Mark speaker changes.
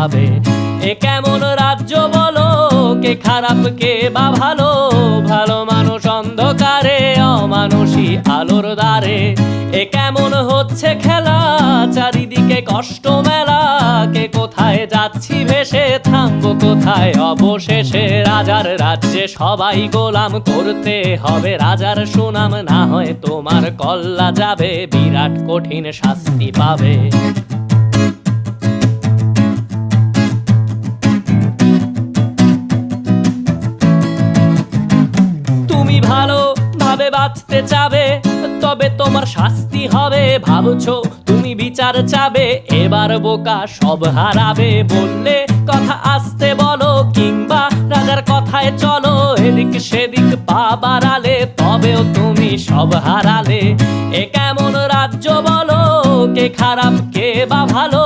Speaker 1: পাবে। এ কেমন রাজ্য বলো, কে খারাপ কে বা ভালো, ভালো মানুষ অন্ধকারে, অমানুষী আলোর দ্বারে। এ কেমন হচ্ছে খেলা, চারিদিকে কষ্ট মেলা, কে কোথায় যাচ্ছি ভেসে, থামবো কোথায় অবশেষে। রাজার রাজ্যে সবাই গোলাম, করতে হবে রাজার সুনাম, না হয় তোমার কল্লা যাবে, বিরাট কঠিন শাস্তি পাবে। তুমি ভালো ভাবে বাঁচতে চাবে, তবে তোমার শাস্তি হবে। ভাবছো তুমি বিচার চাবে, এবার বোকা সব হারাবে। বললে কথা আস্তে বলো, কিংবা রাজার কথায় চলো, এদিক সেদিক পা বাড়ালে, তবেও তুমি সব হারালে। এ কেমন রাজ্য বলো, কে খারাপ কে বা ভালো,